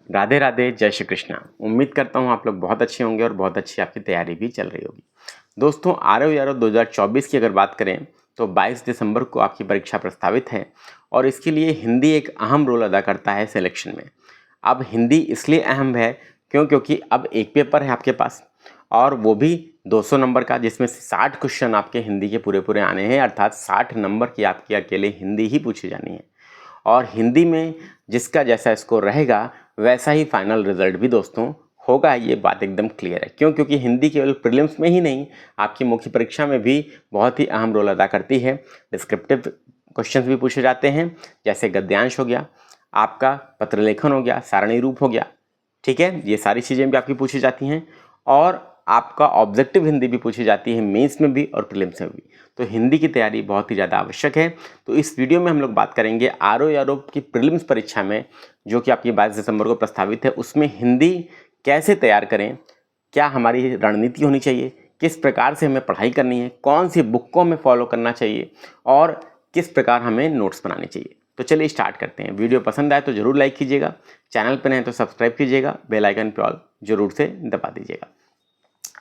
राधे राधे, जय श्री कृष्णा। उम्मीद करता हूँ आप लोग बहुत अच्छे होंगे और बहुत अच्छी आपकी तैयारी भी चल रही होगी। दोस्तों, आरओ यारो 2024 की अगर बात करें तो 22 दिसंबर को आपकी परीक्षा प्रस्तावित है और इसके लिए हिंदी एक अहम रोल अदा करता है सिलेक्शन में। अब हिंदी इसलिए अहम है क्योंकि अब एक पेपर है आपके पास और वो भी 200 नंबर का, जिसमें से 60 क्वेश्चन आपके हिंदी के पूरे आने हैं, अर्थात 60 नंबर की आपकी अकेले हिंदी ही पूछी जानी है। और हिंदी में जिसका जैसा स्कोर रहेगा वैसा ही फाइनल रिजल्ट भी दोस्तों होगा। ये बात एकदम क्लियर है। क्योंकि हिंदी केवल प्रीलिम्स में ही नहीं, आपकी मुख्य परीक्षा में भी बहुत ही अहम रोल अदा करती है। डिस्क्रिप्टिव क्वेश्चंस भी पूछे जाते हैं, जैसे गद्यांश हो गया, आपका पत्र लेखन हो गया, सारणी रूप हो गया, ठीक है, ये सारी चीज़ें भी आपकी पूछी जाती हैं। और आपका ऑब्जेक्टिव हिंदी भी पूछी जाती है, मेंस में भी और प्रीलिम्स में भी। तो हिंदी की तैयारी बहुत ही ज़्यादा आवश्यक है। तो इस वीडियो में हम लोग बात करेंगे आरओ यारो की प्रीलिम्स परीक्षा में, जो कि आपकी 22 दिसंबर को प्रस्तावित है, उसमें हिंदी कैसे तैयार करें, क्या हमारी रणनीति होनी चाहिए, किस प्रकार से हमें पढ़ाई करनी है, कौन सी बुक को हमें फॉलो करना चाहिए और किस प्रकार हमें नोट्स बनाने चाहिए। तो चलिए स्टार्ट करते हैं। वीडियो पसंद आए तो जरूर लाइक कीजिएगा, चैनल पर नए तो सब्सक्राइब कीजिएगा, बेल आइकन पे ऑल जरूर से दबा दीजिएगा।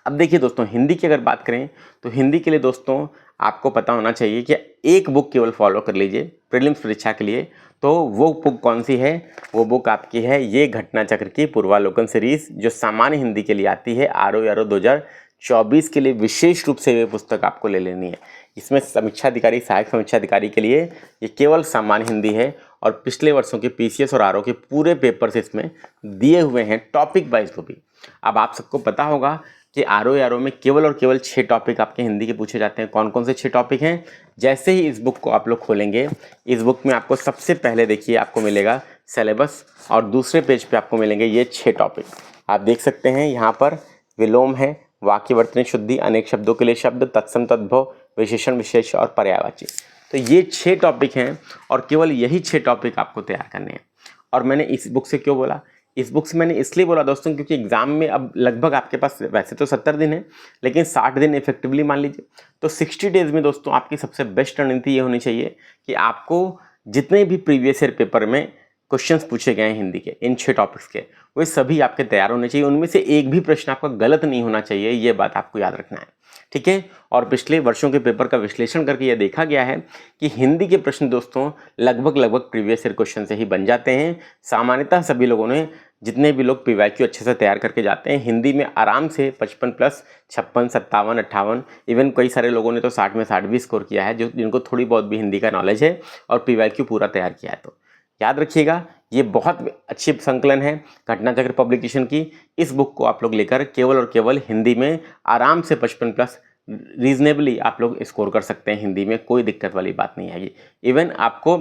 अब देखिए दोस्तों, हिंदी की अगर बात करें तो हिंदी के लिए दोस्तों आपको पता होना चाहिए कि एक बुक केवल फॉलो कर लीजिए प्रीलिम्स परीक्षा के लिए। तो वो बुक कौन सी है? वो बुक आपकी है ये घटना चक्र की पूर्वालोकन सीरीज, जो सामान्य हिंदी के लिए आती है। आरओ यारो 2024 के लिए विशेष रूप से ये पुस्तक आपको ले लेनी है। इसमें समीक्षा अधिकारी, सहायक समीक्षा अधिकारी के लिए ये केवल सामान्य हिंदी है और पिछले वर्षों के पीसीएस और आरओ के पूरे पेपर्स इसमें दिए हुए हैं, टॉपिक वाइज वो भी। अब आप सबको पता होगा कि आरओ यारो में केवल और केवल 6 टॉपिक आपके हिंदी के पूछे जाते हैं। कौन कौन से 6 टॉपिक हैं? जैसे ही इस बुक को आप लोग खोलेंगे, इस बुक में आपको सबसे पहले देखिए आपको मिलेगा सिलेबस और दूसरे पेज पे आपको मिलेंगे ये 6 टॉपिक। आप देख सकते हैं यहाँ पर विलोम है, वाक्यवर्तनी शुद्धि, अनेक शब्दों के लिए शब्द, तत्सम तद्भव, विशेषण विशेष और पर्यायवाची। तो ये 6 टॉपिक हैं और केवल यही 6 टॉपिक आपको तैयार करने हैं। और मैंने इस बुक से क्यों बोला? इस बुक से मैंने इसलिए बोला दोस्तों क्योंकि एग्जाम में अब लगभग आपके पास वैसे तो 70 दिन है, लेकिन 60 दिन इफेक्टिवली मान लीजिए। तो 60 डेज में दोस्तों आपकी सबसे बेस्ट रणनीति ये होनी चाहिए कि आपको जितने भी प्रीवियस ईयर पेपर में क्वेश्चंस पूछे गए हैं हिंदी के, इन 6 टॉपिक्स के, वे सभी आपके तैयार होने चाहिए। उनमें से एक भी प्रश्न आपका गलत नहीं होना चाहिए, ये बात आपको याद रखना है, ठीक है। और पिछले वर्षों के पेपर का विश्लेषण करके यह देखा गया है कि हिंदी के प्रश्न दोस्तों लगभग प्रीवियस ईयर क्वेश्चन से ही बन जाते हैं। सामान्यतः सभी लोगों ने, जितने भी लोग पीवाईक्यू अच्छे से तैयार करके जाते हैं, हिंदी में आराम से 55 प्लस, 56, 57, 58, इवन कई सारे लोगों ने तो 60 में 60 भी स्कोर किया है, जो जिनको थोड़ी बहुत भी हिंदी का नॉलेज है और पीवाईक्यू पूरा तैयार किया है। तो याद रखिएगा, ये बहुत अच्छी संकलन है घटना चक्र पब्लिकेशन की। इस बुक को आप लोग लेकर केवल और केवल हिंदी में आराम से 55 प्लस रीजनेबली आप लोग स्कोर कर सकते हैं। हिंदी में कोई दिक्कत वाली बात नहीं आएगी। इवन आपको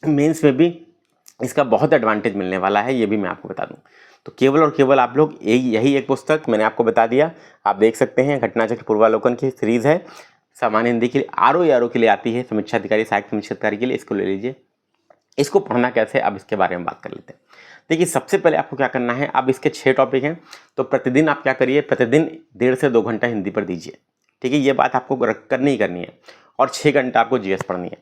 मेंस में भी इसका बहुत एडवांटेज मिलने वाला है, ये भी मैं आपको बता दूं। तो केवल और केवल आप लोग यही एक पुस्तक मैंने आपको बता दिया, आप देख सकते हैं, घटना चक्र पूर्वालोकन की सीरीज है, सामान्य हिंदी के लिए, आरओ यारो के लिए आती है, समीक्षा अधिकारी, सहायक समीक्षा अधिकारी के लिए, इसको ले लीजिए। इसको पढ़ना कैसे, अब इसके बारे में बात कर लेते हैं। देखिए, सबसे पहले आपको क्या करना है, अब इसके 6 टॉपिक हैं, तो प्रतिदिन आप क्या करिए, प्रतिदिन 1.5 से 2 घंटा हिंदी पर दीजिए, ठीक है। ये बात आपको करनी ही करनी है। और 6 घंटा आपको जीएस पढ़नी है।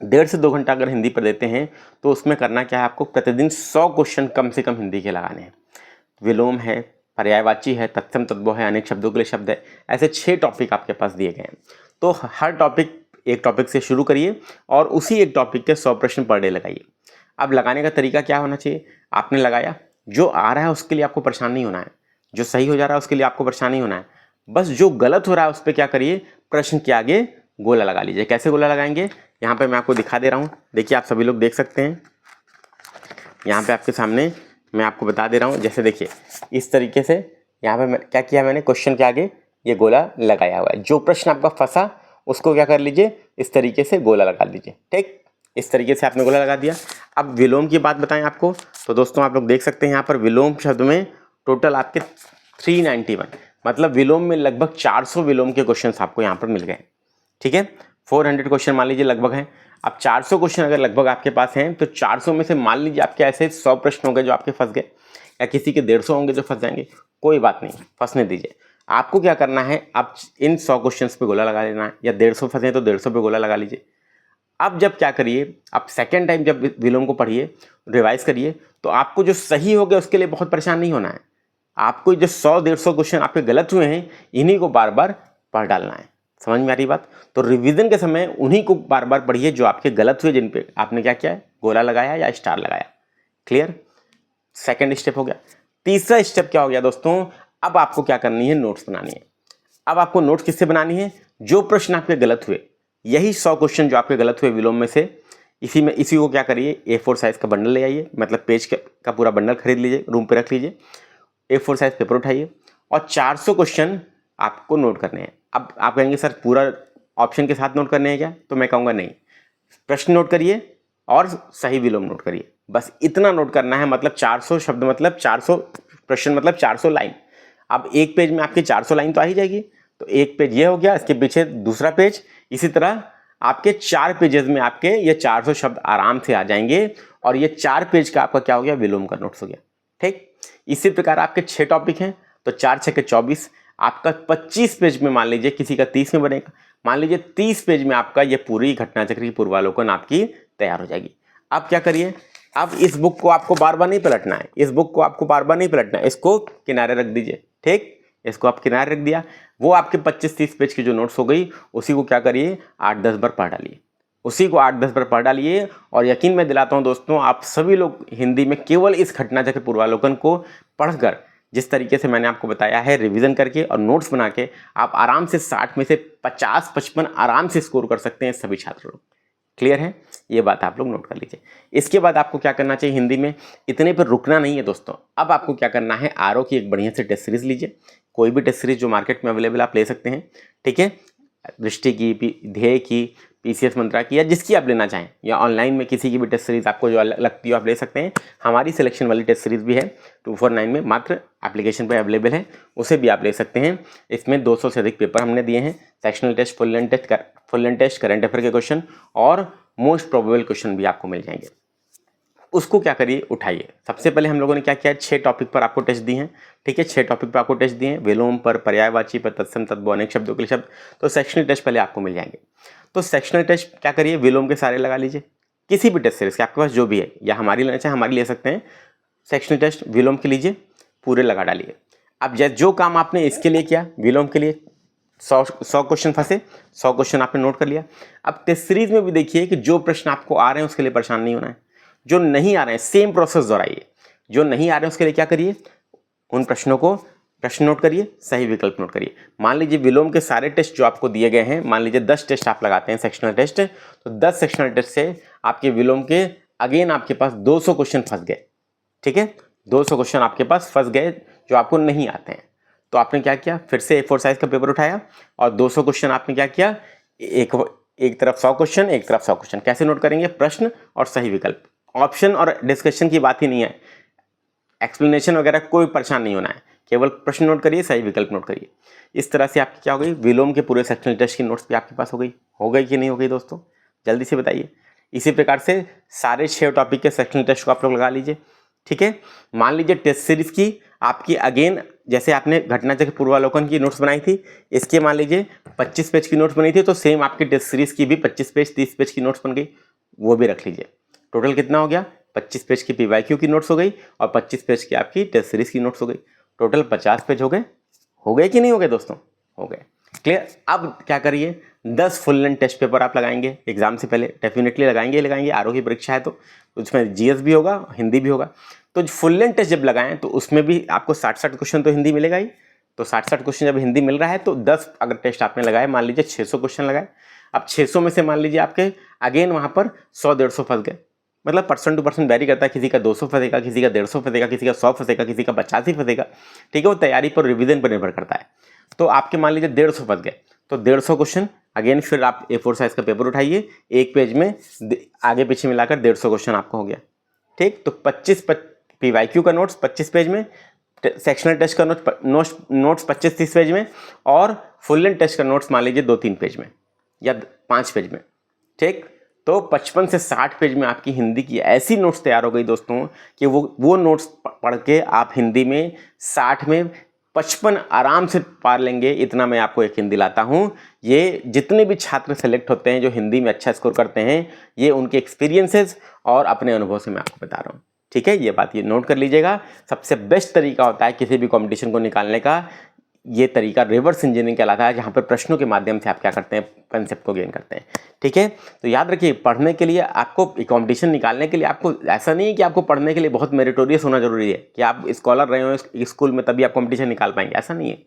1.5 से 2 घंटा अगर हिंदी पर देते हैं तो उसमें करना क्या है, आपको प्रतिदिन 100 क्वेश्चन कम से कम हिंदी के लगाने हैं। विलोम है, पर्यायवाची है, तत्सम तद्भव है, अनेक शब्दों के लिए शब्द है, ऐसे 6 टॉपिक आपके पास दिए गए हैं। तो हर टॉपिक, एक टॉपिक से शुरू करिए और उसी एक टॉपिक के 100 प्रश्न पर डे लगाइए। अब लगाने का तरीका क्या होना चाहिए, आपने लगाया, जो आ रहा है उसके लिए आपको परेशान नहीं होना है, जो सही हो जा रहा है उसके लिए आपको परेशान नहीं होना है, बस जो गलत हो रहा है उस पर क्या करिए, प्रश्न के आगे गोला लगा लीजिए। कैसे गोला लगाएंगे, यहाँ पे मैं आपको दिखा दे रहा हूँ। देखिए, आप सभी लोग देख सकते हैं, यहाँ पे आपके सामने मैं आपको बता दे रहा हूँ। जैसे देखिए, इस तरीके से यहाँ पे क्या किया मैंने, क्वेश्चन के आगे ये गोला लगाया हुआ है। जो प्रश्न आपका फंसा उसको क्या कर लीजिए, इस तरीके से गोला लगा लीजिए, ठीक। इस तरीके से आपने गोला लगा दिया। अब विलोम की बात बताएं आपको, तो दोस्तों आप लोग देख सकते हैं यहाँ पर विलोम शब्द में टोटल आपके 391, मतलब विलोम में लगभग 400 विलोम के क्वेश्चन आपको यहाँ पर मिल गए, ठीक है। 400 क्वेश्चन मान लीजिए लगभग हैं। अब 400 क्वेश्चन अगर लगभग आपके पास हैं तो 400 में से मान लीजिए आपके ऐसे 100 प्रश्न होंगे जो आपके फंस गए, या किसी के 150 होंगे जो फंस जाएंगे, कोई बात नहीं, फंसने दीजिए। आपको क्या करना है, आप इन 100 क्वेश्चंस पे गोला लगा लेना है, या 150 फंसे तो 150 पे गोला लगा लीजिए। अब जब क्या करिए, आप सेकेंड टाइम जब विलोम को पढ़िए, रिवाइज करिए, तो आपको जो सही हो गया उसके लिए बहुत परेशान नहीं होना है। आपको जो 100-150 क्वेश्चन आपके गलत हुए हैं, इन्हीं को बार बार पढ़ डालना है। समझ में आ रही बात? तो रिवीजन के समय उन्हीं को बार बार पढ़िए जो आपके गलत हुए, जिन पे आपने क्या किया है, गोला लगाया या स्टार लगाया। क्लियर? सेकेंड स्टेप हो गया। तीसरा स्टेप क्या हो गया दोस्तों, अब आपको क्या करनी है, नोट्स बनानी है। अब आपको नोट्स किससे बनानी है, जो प्रश्न आपके गलत हुए, यही 100 क्वेश्चन जो आपके गलत हुए विलोम में से, इसी को क्या करिए, A4 साइज का बंडल ले आइए, मतलब पेज का पूरा बंडल खरीद लीजिए, रूम पे रख लीजिए, A4 साइज पेपर उठाइए और 400 क्वेश्चन आपको नोट करने हैं। अब आप कहेंगे सर पूरा ऑप्शन के साथ नोट करने हैं क्या, तो मैं कहूँगा नहीं, प्रश्न नोट करिए और सही विलोम नोट करिए, बस इतना नोट करना है। मतलब 400 शब्द मतलब 400 प्रश्न मतलब 400 लाइन। अब एक पेज में आपकी 400 लाइन तो आ ही जाएगी, तो एक पेज ये हो गया, इसके पीछे दूसरा पेज, इसी तरह आपके 4 पेजेस में आपके ये 400 शब्द आराम से आ जाएंगे और ये 4 पेज का आपका क्या हो गया, विलोम का नोट्स हो गया। ठीक, इसी प्रकार आपके 6 टॉपिक हैं, तो 4 6 के 24, आपका 25 पेज में मान लीजिए, किसी का 30 में बनेगा, मान लीजिए 30 पेज में आपका ये पूरी घटनाचक्र की पूर्वावलोकन आपकी तैयार हो जाएगी। अब क्या करिए, अब इस बुक को आपको बार बार नहीं पलटना है, इस बुक को आपको बार बार नहीं पलटना है, इसको किनारे रख दीजिए। ठीक, इसको आप किनारे रख दिया, वो आपके 25-30 पेज की जो नोट्स हो गई, उसी को क्या करिए, 8-10 बार पढ़ डालिए, उसी को 8-10 बार पढ़ डालिए। और यकीन मैं दिलाता हूं दोस्तों, आप सभी लोग हिंदी में केवल इस घटनाचक्र पूर्वावलोकन को पढ़कर, जिस तरीके से मैंने आपको बताया है, रिवीजन करके और नोट्स बना के, आप आराम से 60 में से 50-55 आराम से स्कोर कर सकते हैं सभी छात्र लोग। क्लियर है? ये बात आप लोग नोट कर लीजिए। इसके बाद आपको क्या करना चाहिए, हिंदी में इतने पर रुकना नहीं है दोस्तों। अब आपको क्या करना है, आरओ की एक बढ़िया से टेस्ट सीरीज लीजिए, कोई भी टेस्ट सीरीज जो मार्केट में अवेलेबल आप ले सकते हैं। ठीक है, दृष्टि की, ध्येय की, पीसीएस मंत्रा की, या जिसकी आप लेना चाहें, या ऑनलाइन में किसी की भी टेस्ट सीरीज आपको जो लगती हो आप ले सकते हैं। हमारी सिलेक्शन वाली टेस्ट सीरीज भी है 249 में, मात्र एप्लीकेशन पर अवेलेबल है, उसे भी आप ले सकते हैं। इसमें 200 से अधिक पेपर हमने दिए हैं, sectional test, full length test, current affair के क्वेश्चन और मोस्ट प्रोबेबल क्वेश्चन भी आपको मिल जाएंगे। उसको क्या करिए, उठाइए। सबसे पहले हम लोगों ने क्या किया, 6 टॉपिक पर आपको टेस्ट दिए हैं। ठीक है, 6 टॉपिक पर आपको टेस्ट दिए हैं, विलोम पर, पर्यायवाची पर, तत्सम तद्भव, अनेक शब्दों के लिए शब्द, तो सेक्शनल टेस्ट पहले आपको मिल जाएंगे। तो सेक्शनल टेस्ट क्या करिए, विलोम के सारे लगा लीजिए, किसी भी टेस्ट सीरीज के आपके पास जो भी है, या हमारी लेना चाहे हमारी ले सकते हैं। सेक्शनल टेस्ट विलोम के लीजिए, पूरे लगा डालिए। अब जो काम आपने इसके लिए किया, विलोम के लिए 100 क्वेश्चन फंसे, 100 क्वेश्चन आपने नोट कर लिया। अब टेस्ट सीरीज में भी देखिए कि जो प्रश्न आपको आ रहे हैं उसके लिए परेशान नहीं होना है, जो नहीं आ रहे हैं सेम प्रोसेस दोहराइए, जो नहीं आ रहे हैं उसके लिए क्या करिए, उन प्रश्नों को प्रश्न नोट करिए, सही विकल्प नोट करिए। मान लीजिए विलोम के सारे टेस्ट जो आपको दिए गए हैं, मान लीजिए 10 टेस्ट आप लगाते हैं सेक्शनल टेस्ट, तो 10 सेक्शनल टेस्ट से आपके विलोम के अगेन आपके पास 200 क्वेश्चन फंस गए। ठीक है, 200 क्वेश्चन आपके पास फंस गए जो आपको नहीं आते हैं। तो आपने क्या किया, फिर से A4 साइज का पेपर उठाया और 200 क्वेश्चन आपने क्या किया, एक तरफ 100 क्वेश्चन, एक तरफ 100 क्वेश्चन। कैसे नोट करेंगे, प्रश्न और सही विकल्प, ऑप्शन और डिस्कशन की बात ही नहीं है, एक्सप्लेनेशन वगैरह कोई परेशान नहीं होना है, केवल प्रश्न नोट करिए, सही विकल्प नोट करिए। इस तरह से आपकी क्या हो गई, विलोम के पूरे सेक्शनल टेस्ट की नोट्स भी आपके पास हो गई कि नहीं हो गई दोस्तों, जल्दी से बताइए। इसी प्रकार से सारे 6 टॉपिक के सेक्शनल टेस्ट को आप लोग लगा लीजिए। ठीक है, मान लीजिए टेस्ट सीरीज की आपकी अगेन, जैसे आपने घटनाचक्र पूर्वावलोकन की नोट्स बनाई थी, इसके मान लीजिए 25 पेज की नोट्स बनी थी, तो सेम आपकी टेस्ट सीरीज की भी 25 पेज 30 पेज की नोट्स बन गई, वो भी रख लीजिए। टोटल कितना हो गया, 25 पेज की पीवाईक्यू की नोट्स हो गई और 25 पेज की आपकी टेस्ट सीरीज की नोट्स हो गई, टोटल 50 पेज हो गए कि नहीं हो गए दोस्तों, हो गए। क्लियर? अब क्या करिए, 10 फुल लेंथ टेस्ट पेपर आप लगाएंगे एग्जाम से पहले, डेफिनेटली लगाएंगे, आरओ की परीक्षा है तो उसमें जीएस भी होगा, हिंदी भी होगा। तो फुल लेंथ टेस्ट जब लगाएं तो उसमें भी आपको 60-60 क्वेश्चन तो हिंदी मिलेगा ही, तो 60-60 क्वेश्चन जब हिंदी मिल रहा है तो 10 अगर टेस्ट आपने लगाए, मान लीजिए 600 क्वेश्चन लगाए, अब 600 में से मान लीजिए आपके अगेन वहाँ पर 100-150 फंस गए, मतलब पर्सन टू पर्सन वेरी करता है, किसी का 200 फंसेगा, किसी का 150 फंसेगा, किसी का 100 फंसेगा, किसी का 85 फंसेगा। ठीक है, वो तैयारी पर, रिवीजन पर निर्भर करता है। तो आपके मान लीजिए 150 फंस गए, तो 150 क्वेश्चन अगेन फिर आप A4 साइज का पेपर उठाइए, एक पेज में आगे पीछे मिलाकर 150 क्वेश्चन आपको हो गया। ठीक, तो 25 पीवाईक्यू का नोट्स 25 पेज में, सेक्शनल टेस्ट का नोट्स 25-30 पेज में, और फुल लेंथ टेस्ट का नोट्स मान लीजिए 2-3 पेज में या 5 पेज में। ठीक, तो 55 से 60 पेज में आपकी हिंदी की ऐसी नोट्स तैयार हो गई दोस्तों कि वो नोट्स पढ़ के आप हिंदी में 60 में 55 आराम से पार लेंगे, इतना मैं आपको यकीन दिलाता हूँ। ये जितने भी छात्र सेलेक्ट होते हैं जो हिंदी में अच्छा स्कोर करते हैं, ये उनके एक्सपीरियंसेस और अपने अनुभव से मैं आपको बता रहा हूँ। ठीक है, ये बात ये नोट कर लीजिएगा। सबसे बेस्ट तरीका होता है किसी भी कंपटीशन को निकालने का, ये तरीका रिवर्स इंजीनियरिंग कहलाता है, जहाँ पर प्रश्नों के माध्यम से आप क्या करते हैं, कंसेप्ट को गेन करते हैं। ठीक है, तो याद रखिए, पढ़ने के लिए आपको, कंपटीशन निकालने के लिए आपको, ऐसा नहीं है कि आपको पढ़ने के लिए बहुत मेरिटोरियस होना जरूरी है कि आप स्कॉलर रहे हो स्कूल में तभी आप कंपटीशन निकाल पाएंगे, ऐसा नहीं है।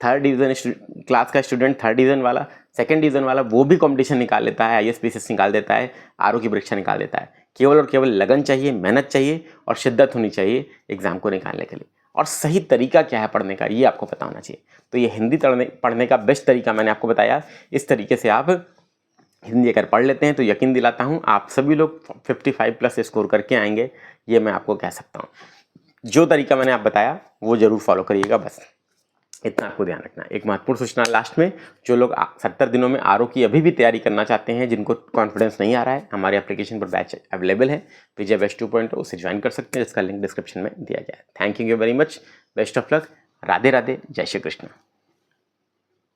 3rd डिवीजन क्लास का स्टूडेंट, 3rd डिवीजन वाला, 2nd डिवीजन वाला, वो भी कंपटीशन निकाल लेता है, IAS PCS निकाल देता है, RO की परीक्षा निकाल देता है। केवल और केवल लगन चाहिए, मेहनत चाहिए और शिद्दत होनी चाहिए एग्जाम को निकालने के लिए। और सही तरीका क्या है पढ़ने का, ये आपको पता होना चाहिए। तो ये हिंदी पढ़ने का बेस्ट तरीका मैंने आपको बताया। इस तरीके से आप हिंदी अगर पढ़ लेते हैं तो यकीन दिलाता हूँ आप सभी लोग 55+ स्कोर करके आएंगे, ये मैं आपको कह सकता हूँ। जो तरीका मैंने आप बताया वो जरूर फॉलो करिएगा, बस इतना आपको ध्यान रखना। एक महत्वपूर्ण सूचना लास्ट में, जो लोग 70 दिनों में RO की अभी भी तैयारी करना चाहते हैं, जिनको कॉन्फिडेंस नहीं आ रहा है, हमारे एप्लीकेशन पर बैच अवेलेबल है, विजय बेस्ट 2.0, उसे ज्वाइन कर सकते हैं, जिसका लिंक डिस्क्रिप्शन में दिया गया है। Thank you very much, best of luck, Radhe Radhe, जय श्री कृष्ण।